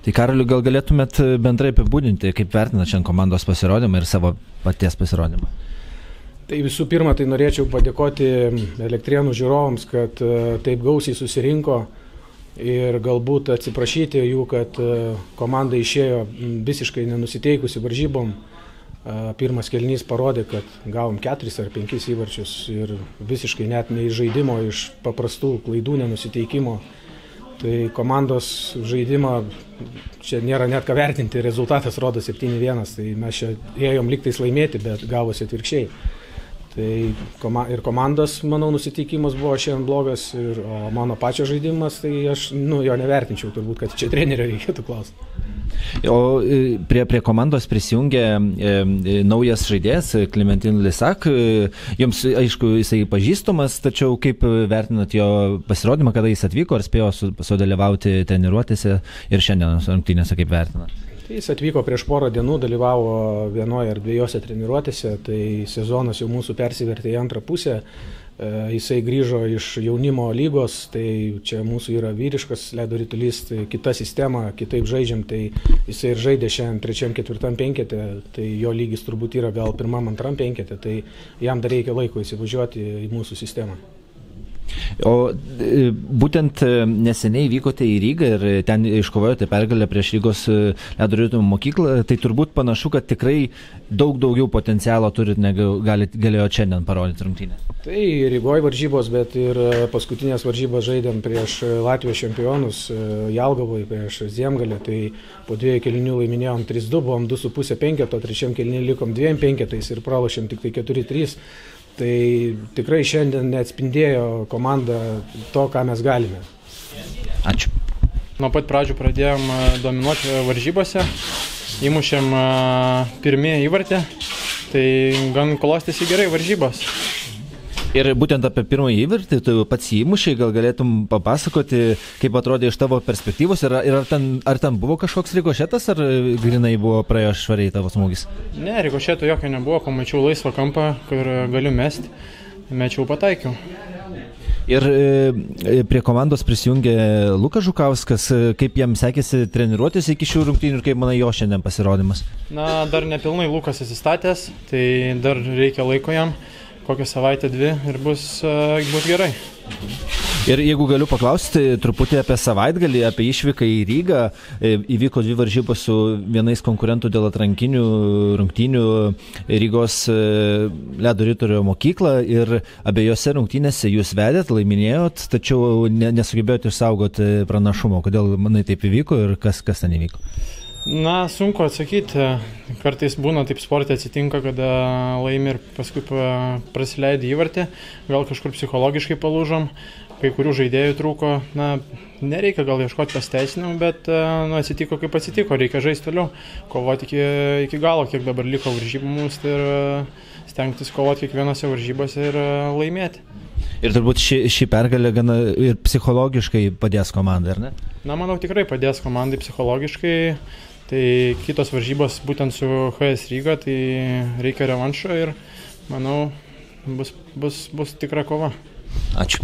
Tai Karoliu, gal galėtumėt bendrai apibūdinti, kaip vertinat šiandien komandos pasirodymą ir savo paties pasirodymą? Tai visų pirma, tai norėčiau padėkoti Elektrėnų žiūrovams, kad taip gausiai susirinko ir galbūt atsiprašyti jų, kad komanda išėjo visiškai nenusiteikusi varžybom. Pirmas kėlinys parodė, kad gavom 4 ar 5 įvarčius ir visiškai net ne iš žaidimo, iš paprastų klaidų nenusiteikimo. Tai komandos žaidimą čia nėra net ką vertinti, rezultatas rodo 7-1, tai mes čia ėjom lygtais laimėti, bet gavosi atvirkščiai. Tai ir komandos, manau, nusiteikimas buvo šiandien blogas, o mano pačio žaidimas, tai aš jo nevertinčiau, turbūt, kad čia trenerio reikėtų klausti. O prie komandos prisijungė naujas žaidėjas, Klementin Lisak. Jums, aišku, jisai pažįstamas, tačiau kaip vertinat jo pasirodymą, kada jis atvyko, ar spėjo sudalyvauti treniruotėse ir šiandien rungtynėse kaip vertinat? Jis atvyko prieš porą dienų, dalyvavo vienoje ar dviejose treniruotėse, tai sezonas jau mūsų persivertė į antrą pusę. Jisai grįžo iš jaunimo lygos, tai čia mūsų yra vyriškas ledo ritulys, tai kita sistema, kitaip žaidžiam, tai jisai ir žaidė šiandien 3-4 penkete, tai jo lygis turbūt yra gal 1-2 penkete, tai jam dar reikia laiko įsivažiuoti į mūsų sistemą. O būtent neseniai vykote į Rygą ir ten iškovojote pergalę prieš Rygos ledo ritulio mokyklą, tai turbūt panašu, kad tikrai daug daugiau potencialo turit, negu galėjo šiandien parodyti rungtynę. Tai Rygoje varžybos, bet ir paskutinės varžybos žaidėm prieš Latvijos čempionus Jelgavoje, prieš Ziemgalę, tai po 2 kėlinių laiminėjom 3-2, buvom 2,5 penketo, 3 kėlinį likom 2 penketais ir pralošėm tik tai 4-3. Tai tikrai šiandien neatspindėjo komanda to, ką mes galime. Ačiū. Nuo pat pradžių pradėjom dominuoti varžybose, įmušėm pirmieji įvartį, tai gan klostėsi gerai varžybos. Ir būtent apie pirmąjį įvartį, tu pats įmušai, gal galėtum papasakoti, kaip atrodė iš tavo perspektyvos ir ar ten buvo kažkoks rikošetas, ar grinai buvo praėjo švariai tavo smūgis? Ne, rikošeto jokio nebuvo, kai mačiau laisvą kampą, kur galiu mesti, mečiau pataikiau. Ir prie komandos prisijungė Lukas Žukauskas, kaip jam sekėsi treniruotis iki šių rungtynių ir kaip manai jo šiandien pasirodymas? Na, dar nepilnai Lukas atsistatęs, tai dar reikia laiko jam. Kokią savaitę 2 ir bus gerai. Ir jeigu galiu paklausti truputį apie savaitgalį, apie išvyką į Rygą, įvyko 2 varžybos su vienais konkurentų dėl atrankinių rungtynių Rygos ledo ritulio mokyklą ir abiejose rungtynėse jūs vedėt, laiminėjot, tačiau nesugebėjot išsaugoti pranašumo. Kodėl manai taip įvyko ir kas ten įvyko? Na, sunku atsakyti. Kartais būna taip sporte atsitinka, kada laimi ir paskui prasileidė įvartį. Gal kažkur psichologiškai palūžom, kai kurių žaidėjų trūko. Na, nereikia gal ieškoti pasiteisinimų, bet atsitiko kaip atsitiko. Reikia žaisti toliau, kovoti iki galo, kiek dabar liko varžybų mums ir stengtis kovoti kiekvienose varžybose ir laimėti. Ir turbūt ši pergalė gana ir psichologiškai padės komandai, ar ne? Na, manau, tikrai padės komandai psichologiškai. Tai kitos varžybos būtent su HS Ryga, tai reikia revanšo ir manau bus tikra kova. Ačiū.